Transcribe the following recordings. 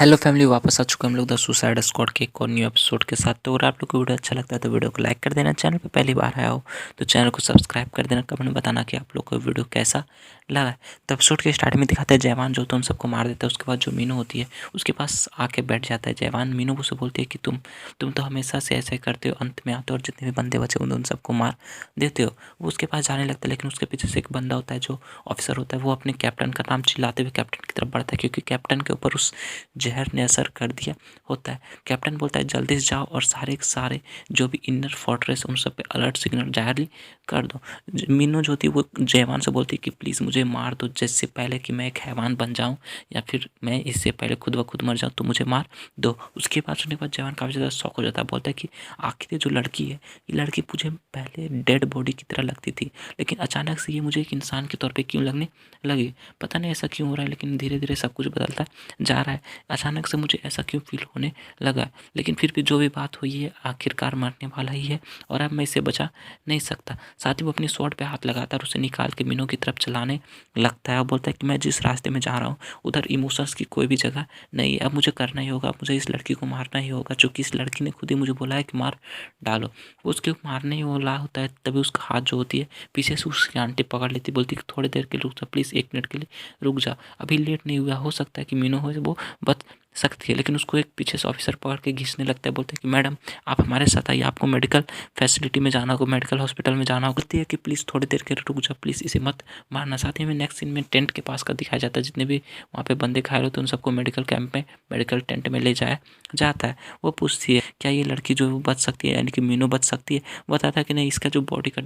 Hello family, वापस आ चुके हम लोग द सुसाइड स्क्वाड के एक और न्यू एपिसोड के साथ। तो अगर आप लोग को वीडियो अच्छा लगता है तो वीडियो को लाइक कर देना, चैनल पे पहली बार आया हो तो चैनल को सब्सक्राइब कर देना, कमेंट में बताना कि आप लोग को वीडियो कैसा लगा है। तो एपिसोड के स्टार्ट में दिखाते हैं जयवान जो तो उन सबको मार देता है। उसके बाद जो मीनू होती है उसके पास आके बैठ जाता है। जयवान मीनू को से बोलती है कि तुम तो हमेशा से ऐसे करते हो, अंत में आते हो और जितने भी बंदे बचे उन सबको मार देते हो। वो उसके पास जाने लगता है, लेकिन उसके पीछे से एक बंदा होता है जो ऑफिसर होता है। वो अपने कैप्टन का नाम चिल्लाते हुए कैप्टन की तरफ बढ़ता है, क्योंकि कैप्टन के ऊपर उस जहर ने असर कर दिया होता है। कैप्टन बोलता है जल्दी से जाओ और सारे के सारे जो भी इनर फोर्ट्रेस उन सब पे अलर्ट सिग्नल जारी कर दो। मीनू जो थी वो जयवान से बोलती है कि प्लीज़ मुझे मार दो, जिससे पहले कि मैं एक हैवान बन जाऊं या फिर मैं इससे पहले खुद ब खुद मर जाऊं, तो मुझे मार दो। उसके बाद सुनने के बाद जयवान काफ़ी ज़्यादा शौक हो जाता है। बोलता है कि आखिर ये जो लड़की है, ये लड़की मुझे पहले डेड बॉडी की तरह लगती थी, लेकिन अचानक से ये मुझे एक इंसान के तौर पर क्यों लगने लगी। पता नहीं ऐसा क्यों हो रहा है, लेकिन धीरे धीरे सब कुछ बदलता जा रहा है। अचानक से मुझे ऐसा क्यों फील होने लगा, लेकिन फिर भी जो भी बात हुई है आखिरकार मरने वाला ही है और अब मैं इसे बचा नहीं सकता। साथ ही वो अपनी स्वॉर्ड पे हाथ लगाता है और उसे निकाल के मीनू की तरफ चलाने लगता है और बोलता है कि मैं जिस रास्ते में जा रहा हूँ उधर इमोशंस की कोई भी जगह नहीं है। अब मुझे करना ही होगा, अब मुझे इस लड़की को मारना ही होगा, क्योंकि इस लड़की ने खुद ही मुझे बोला है कि मार डालो। वो उसके मारने ही वाला होता है, तभी उसका हाथ जो होती है पीछे से उसकी आंटी पकड़ लेती, बोलती कि थोड़ी देर के लिए रुक जा, प्लीज़ 1 मिनट के लिए रुक जा, अभी लेट नहीं हुआ, हो सकता है कि मीनू हो वो बच सकती है। लेकिन उसको एक पीछे से ऑफिसर पकड़ के घिसने लगता है। बोलते हैं कि मैडम आप हमारे साथ आइए, आपको मेडिकल फैसिलिटी में जाना होगा, मेडिकल हॉस्पिटल में जाना होगा। बोलती है कि प्लीज़ थोड़ी देर के लिए रुक जाओ, प्लीज़ इसे मत मारना। साथ ही में नेक्स्ट सीन में टेंट के पास का दिखाया जाता है, जितने भी वहाँ पे बंदे घायल होते हैं उन सबको मेडिकल कैंप में, मेडिकल टेंट में ले जाया जाता है। वो पूछती है क्या ये लड़की जो बच सकती है, यानी कि मीनू बच सकती है। वो बताता है कि नहीं, इसका जो बॉडी का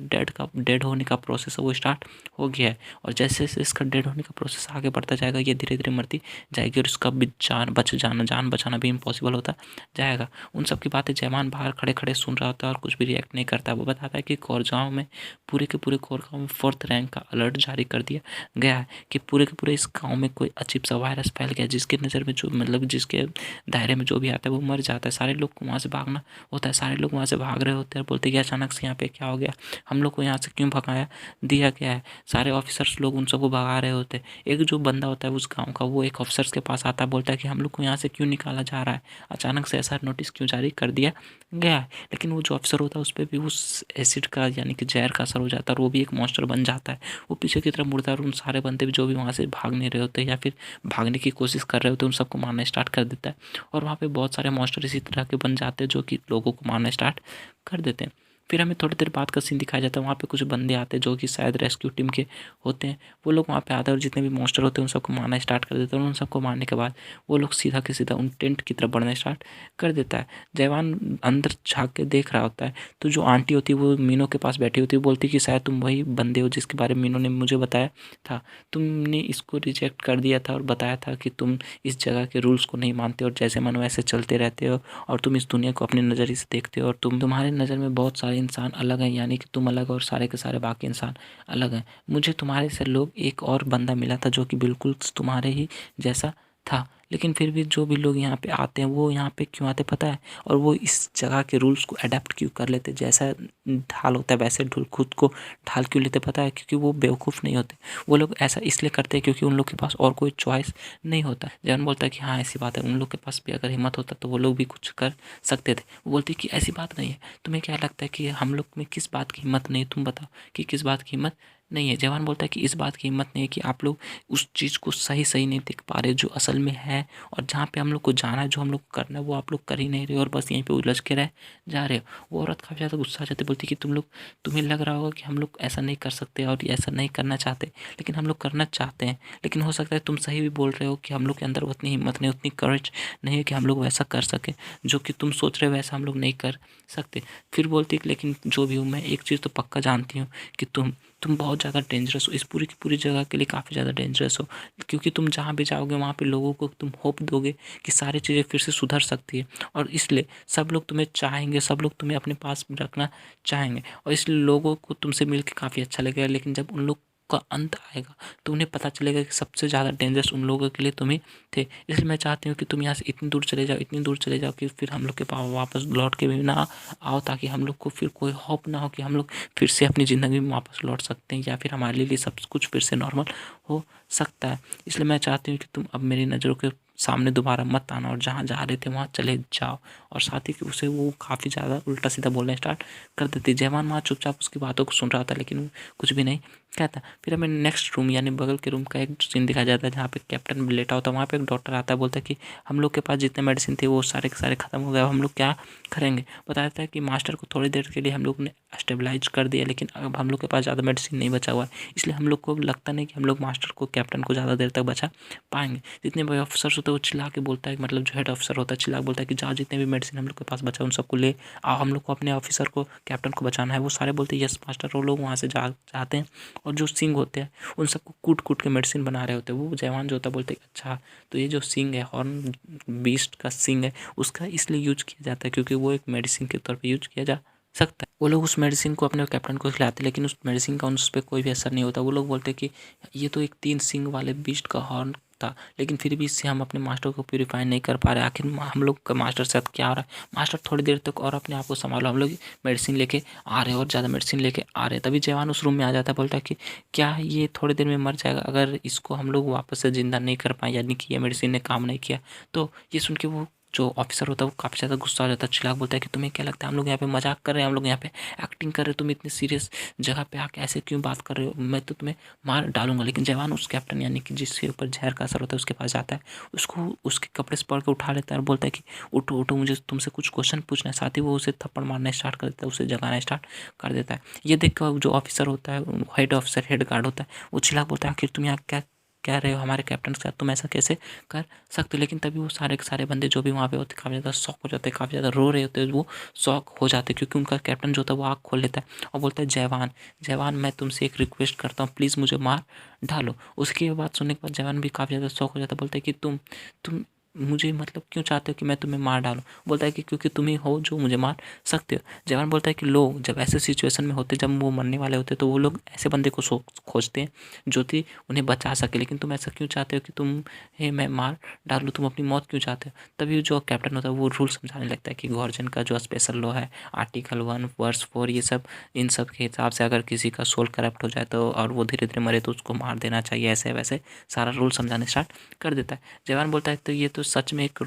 डेड होने का प्रोसेस है वो स्टार्ट हो गया है, और जैसे जैसे इसका डेड होने का प्रोसेस आगे बढ़ता जाएगा ये धीरे धीरे मरती जाएगी और उसका भी जान बचाना भी इम्पॉसिबल होता जाएगा। उन सब की बातें जयमान बाहर खड़े खड़े सुन रहा होता है और कुछ भी रिएक्ट नहीं करता। वो बताता है कि कोरगांव में पूरे के पूरे कोरगांव में 4th रैंक का अलर्ट जारी कर दिया गया है कि पूरे के पूरे इस गाँव में कोई अजीब सा वायरस फैल गया, जिसके नज़र में जो मतलब जिसके दायरे में जो भी आता है वो मर जाता है। सारे लोग को वहाँ से भागना होता है, सारे लोग वहाँ से भाग रहे होते हैं। बोलते कि अचानक से यहाँ पे क्या हो गया, हम लोग को यहाँ से क्यों भगाया दिया गया है। सारे ऑफिसर्स लोग उन सबको भगा रहे होते हैं। एक जो बंदा होता है उस गांव का, वो एक ऑफिसर्स के पास आता है, बोलता है कि हम लोग को यहाँ से क्यों निकाला जा रहा है, अचानक से ऐसा नोटिस क्यों जारी कर दिया गया है। लेकिन वो जो ऑफिसर होता है उस पर भी उस एसिड का यानी कि जहर का असर हो जाता है और वो भी एक मॉन्स्टर बन जाता है। वो पीछे की तरफ मुड़ता है और उन सारे बंदे भी जो भी वहाँ से भाग नहीं रहे होते या फिर भागने की कोशिश कर रहे होते हैं उन सबको मारना स्टार्ट कर देता है। और वहाँ पे बहुत सारे मॉन्स्टर इसी तरह के बन जाते हैं जो कि लोगों को मारना स्टार्ट कर देते हैं। फिर हमें थोड़ी देर बाद का सीन दिखाया जाता है, वहाँ पे कुछ बंदे आते हैं जो कि शायद रेस्क्यू टीम के होते हैं। वो लोग वहाँ पे आते हैं और जितने भी मॉन्स्टर होते हैं उन सबको मारना स्टार्ट कर देते हैं और उन सबको मारने के बाद वो लोग सीधा के सीधा उन टेंट की तरफ बढ़ना स्टार्ट कर देता है। जयवान अंदर झाँक के देख रहा होता है, तो जो आंटी होती है वो मीनू के पास बैठी होती है, बोलती कि शायद तुम वही बंदे हो जिसके बारे में मीनू ने मुझे बताया था, तुमने इसको रिजेक्ट कर दिया था और बताया था कि तुम इस जगह के रूल्स को नहीं मानते और जैसे मन वैसे चलते रहते हो और तुम इस दुनिया को अपने नज़रिए से देखते हो और तुम्हारे नज़र में बहुत सारे इंसान अलग हैं, यानी कि तुम अलग और सारे के सारे बाकी इंसान अलग हैं। मुझे तुम्हारे से लोग एक और बंदा मिला था जो कि बिल्कुल तुम्हारे ही जैसा था, लेकिन फिर भी जो भी लोग यहाँ पे आते हैं वो यहाँ पे क्यों आते पता है, और वो इस जगह के रूल्स को अडेप्ट क्यों कर लेते, जैसा ढाल होता है वैसे ढूल खुद को ढाल क्यों लेते पता है, क्योंकि वो बेवकूफ़ नहीं होते। वो लोग ऐसा इसलिए करते हैं क्योंकि उन लोग के पास और कोई चॉइस नहीं होता। जैन बोलता है कि हाँ ऐसी बात है, उन लोग के पास भी अगर हिम्मत होता तो वो लोग भी कुछ कर सकते थे। वो बोलती कि ऐसी बात नहीं है, तुम्हें क्या लगता है कि हम लोग में किस बात की हिम्मत नहीं, तुम बताओ कि किस बात की हिम्मत नहीं है। जवान बोलता है कि इस बात की हिम्मत नहीं है कि आप लोग उस चीज़ को सही सही नहीं देख पा रहे जो असल में है, और जहाँ पे हम लोग को जाना है, जो हम लोग को करना है वो आप लोग कर ही नहीं रहे और बस यहीं पे उलझ के रह जा रहे हो। वो औरत काफ़ी ज़्यादा गुस्सा आ जाती है, बोलती कि तुम्हें लग रहा होगा कि हम लोग ऐसा नहीं कर सकते और ऐसा नहीं करना चाहते, लेकिन हम लोग करना चाहते हैं। लेकिन हो सकता है तुम सही भी बोल रहे हो कि हम लोग के अंदर उतनी हिम्मत नहीं, उतनी करेज नहीं है कि हम लोग वैसा कर सकें जो कि तुम सोच रहे हो, वैसा हम लोग नहीं कर सकते। फिर बोलती कि लेकिन जो भी हूँ मैं एक चीज़ तो पक्का जानती हूँ कि तुम बहुत ज़्यादा डेंजरस हो, इस पूरी की पूरी जगह के लिए काफ़ी ज़्यादा डेंजरस हो, क्योंकि तुम जहाँ भी जाओगे वहाँ पे लोगों को तुम होप दोगे कि सारी चीज़ें फिर से सुधर सकती है, और इसलिए सब लोग तुम्हें चाहेंगे, सब लोग तुम्हें अपने पास रखना चाहेंगे, और इसलिए लोगों को तुमसे मिल के काफ़ी अच्छा लगेगा। लेकिन जब उन लोग का अंत आएगा तो उन्हें पता चलेगा कि सबसे ज़्यादा डेंजरस उन लोगों के लिए तुम ही थे। इसलिए मैं चाहती हूँ कि तुम यहाँ से इतनी दूर चले जाओ, इतनी दूर चले जाओ कि फिर हम लोग के पास वापस लौट के भी ना आओ, ताकि हम लोग को फिर कोई होप ना हो कि हम लोग फिर से अपनी ज़िंदगी में वापस लौट सकते हैं या फिर हमारे लिए सब कुछ फिर से नॉर्मल हो सकता है। इसलिए मैं चाहती हूँ कि तुम अब मेरी नज़रों के सामने दोबारा मत आना और जहाँ जा रहे थे वहाँ चले जाओ। और साथ ही कि उसे वो काफ़ी ज़्यादा उल्टा सीधा बोलना स्टार्ट कर देती। जयवान वहाँ चुपचाप उसकी बातों को सुन रहा था लेकिन वो कुछ भी नहीं कहता। फिर हमें नेक्स्ट रूम यानी बगल के रूम का एक सीन दिखाया जाता है जहाँ पे कैप्टन लेटा होता है। वहाँ पे एक डॉक्टर आता है, बोलता है कि हम लोग के पास जितने मेडिसिन थे वो सारे के सारे खत्म हो गए, अब हम लोग क्या करेंगे। बताता है कि मास्टर को थोड़ी देर के लिए हम लोग ने स्टेबलाइज कर दिया लेकिन अब हम लोग के पास ज़्यादा मेडिसिन नहीं बचा हुआ है, इसलिए हम लोग को लगता नहीं कि हम लोग मास्टर को कैप्टन को ज़्यादा देर तक बचा पाएंगे। जितने भी ऑफिसर्स होते हैं वो चिल्ला के बोलता है, मतलब जो हेड ऑफिसर होता है चिल्ला के बोलता है कि जाओ जितने भी मेडिसिन हम लोग के पास बचा है उन सबको ले आओ, हम लोग को अपने ऑफिसर को कैप्टन को बचाना है। वो सारे बोलते हैं यस मास्टर। वो लोग वहाँ से जाते हैं और जो सिंह होते हैं उन सबको कूट कूट के मेडिसिन बना रहे होते हैं। वो जवान जो होता है बोलते हैं अच्छा तो ये जो सिंह है हॉर्न बीस्ट का सिंह है उसका इसलिए यूज किया जाता है क्योंकि वो एक मेडिसिन के तौर पे यूज किया जा सकता है। वो लोग उस मेडिसिन को अपने कैप्टन को खिलाते हैं लेकिन उस मेडिसिन का उस पर कोई भी असर नहीं होता। वो लोग बोलते हैं कि ये तो एक 3 सिंग वाले बीस्ट का हॉर्न था लेकिन फिर भी इससे हम अपने मास्टर को प्यूरीफाई नहीं कर पा रहे, आखिर हम लोग का मास्टर साथ क्या हो रहा है। मास्टर थोड़ी देर तक और अपने आप को संभालो, हम लोग मेडिसिन लेके आ रहे हैं और ज़्यादा मेडिसिन लेके आ रहे हैं। तभी जवान उस रूम में आ जाता है, बोलता है कि क्या ये थोड़ी देर में मर जाएगा, अगर इसको हम लोग वापस से ज़िंदा नहीं कर पाए यानी कि ये मेडिसिन ने काम नहीं किया। तो ये सुन के वो जो ऑफिसर होता है वो काफ़ी ज़्यादा गुस्सा हो जाता है, चिल्लाके बोलता है कि तुम्हें क्या लगता है हम लोग यहाँ पे मजाक कर रहे हैं, हम लोग यहाँ पे एक्टिंग कर रहे हो, तुम इतनी सीरियस जगह पे आके ऐसे क्यों बात कर रहे हो, मैं तो तुम्हें मार डालूंगा। लेकिन जवान उस कैप्टन यानी कि जिसके ऊपर जहर का असर होता है उसके पास जाता है, उसको उसके कपड़े से पकड़ के उठा लेता है और बोलता है कि उठो उठो मुझे तुमसे कुछ क्वेश्चन पूछना है। साथ ही वो उसे थप्पड़ मारना स्टार्ट कर देता है, उसे जगाना स्टार्ट कर देता है। ये देख कर जो ऑफिसर होता है हेड ऑफिसर हेड गार्ड होता है वो चिल्ला बोलता है आखिर तुम यहाँ क्या कह रहे हो हमारे कैप्टन के साथ, तुम ऐसा कैसे कर सकते हो। लेकिन तभी वो सारे के सारे बंदे जो भी वहाँ पे होते काफ़ी ज़्यादा शॉक हो जाते हैं, काफ़ी ज़्यादा रो रहे होते हैं, वो शॉक हो जाते हैं क्योंकि उनका कैप्टन जो होता है वो आँख खोल लेता है और बोलता है जवान जवान मैं तुमसे एक रिक्वेस्ट करता हूँ प्लीज़ मुझे मार डालो। उसकी बात सुनने के बाद जवान भी काफ़ी ज़्यादा शॉक हो जाता है, बोलता है कि तुम मुझे मतलब क्यों चाहते हो कि मैं तुम्हें मार डालूं। बोलता है कि क्योंकि तुम ही हो जो मुझे मार सकते हो। जवान बोलता है कि लोग जब ऐसे सिचुएशन में होते जब वो मरने वाले होते तो वो लोग ऐसे बंदे को खोजते हैं जो कि उन्हें बचा सके, लेकिन तुम ऐसा क्यों चाहते हो कि तुम हे मैं मार डालूं, तुम अपनी मौत क्यों चाहते हो। तभी जो कैप्टन होता है वो रूल समझाने लगता है कि गॉर्जन का जो स्पेशल लॉ है आर्टिकल 1 वर्स 4 ये सब इन सब के हिसाब से अगर किसी का सोल करप्ट हो जाए तो और वो धीरे धीरे मरे तो उसको मार देना चाहिए, ऐसे वैसे सारा रूल समझाने स्टार्ट कर देता है। जवान बोलता है तो ये तो सच में एक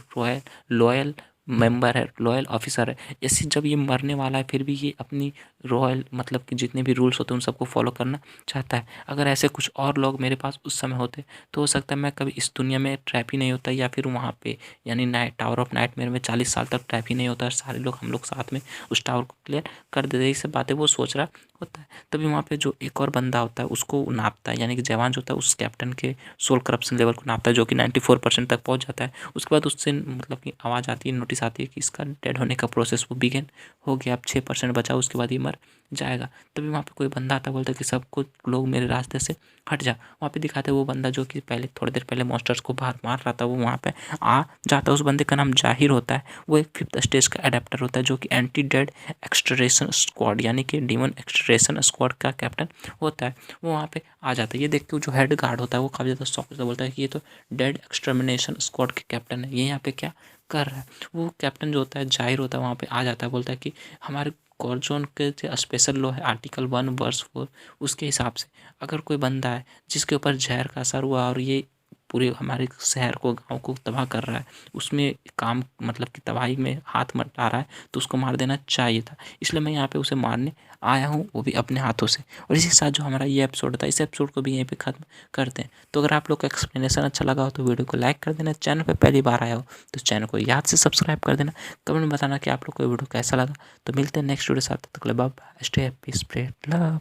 लॉयल मेंबर है, लॉयल ऑफिसर है। ऐसे जब ये मरने वाला है फिर भी ये अपनी रॉयल मतलब कि जितने भी रूल्स होते हैं उन सबको फॉलो करना चाहता है। अगर ऐसे कुछ और लोग मेरे पास उस समय होते तो हो सकता है मैं कभी इस दुनिया में ट्रैप ही नहीं होता या फिर वहाँ पे यानी नाइट टावर ऑफ नाइटमेयर में 40 साल तक ट्रैप ही नहीं होता और सारे लोग हम लोग साथ में उस टावर को क्लियर कर देते। ये सब बातें वो सोच रहा होता है। तभी वहाँ पे जो एक और बंदा होता है उसको नापता है यानी कि जवान जो होता है उस कैप्टन के सोल करप्शन लेवल को नापता है जो कि 94% तक पहुँच जाता है। उसके बाद उससे मतलब कि आवाज़ आती है, नोटिस आती है कि इसका डेड होने का प्रोसेस वो बिगिन हो गया, अब 6% बचा उसके बाद ये मर जाएगा। तभी वहाँ पे कोई बंदा आता है, बोलता है कि सब कुछ लोग मेरे रास्ते से हट जा। वहाँ पे दिखाते हैं वो बंदा जो कि पहले थोड़ी देर पहले मॉन्स्टर्स को बाहर मार रहा था वो वहाँ पे आ जाता है। उस बंदे का नाम जाहिर होता है, वो एक 5th स्टेज का एडेप्टर होता है जो कि एंटी डेड एक्सट्रेशन स्क्वाड यानी कि डीमन एक्सट्रेशन स्क्वाड का कैप्टन होता है। वो वहाँ पे आ जाता है। ये देख के जो हेड गार्ड होता है वो काफ़ी ज़्यादा शॉक होता है, बोलता है कि ये तो डेड एक्सटर्मिनेशन स्क्वाड के कैप्टन है, ये यहाँ पे क्या कर रहा है। वो कैप्टन जो होता है जाहिर होता है वहाँ पे आ जाता है, बोलता है कि हमारे कॉर्जोन के जो स्पेशल लॉ है आर्टिकल 1 वर्स 4 उसके हिसाब से अगर कोई बंदा है जिसके ऊपर जहर का असर हुआ और ये पूरे हमारे शहर को गांव को तबाह कर रहा है, उसमें काम मतलब कि तबाही में हाथ मत आ रहा है तो उसको मार देना चाहिए था। इसलिए मैं यहाँ पे उसे मारने आया हूँ, वो भी अपने हाथों से। और इसी के साथ जो हमारा ये एपिसोड था इस एपिसोड को भी यहीं पे ख़त्म करते हैं। तो अगर आप लोग का एक्सप्लेनेशन अच्छा लगा हो तो वीडियो को लाइक कर देना, चैनल पे पहली बार आया हो तो चैनल को याद से सब्सक्राइब कर देना, कमेंट में बताना कि आप लोग को वीडियो कैसा लगा। तो मिलते हैं नेक्स्ट वीडियो साथ, तक के लिए bye bye, stay happy, spread love.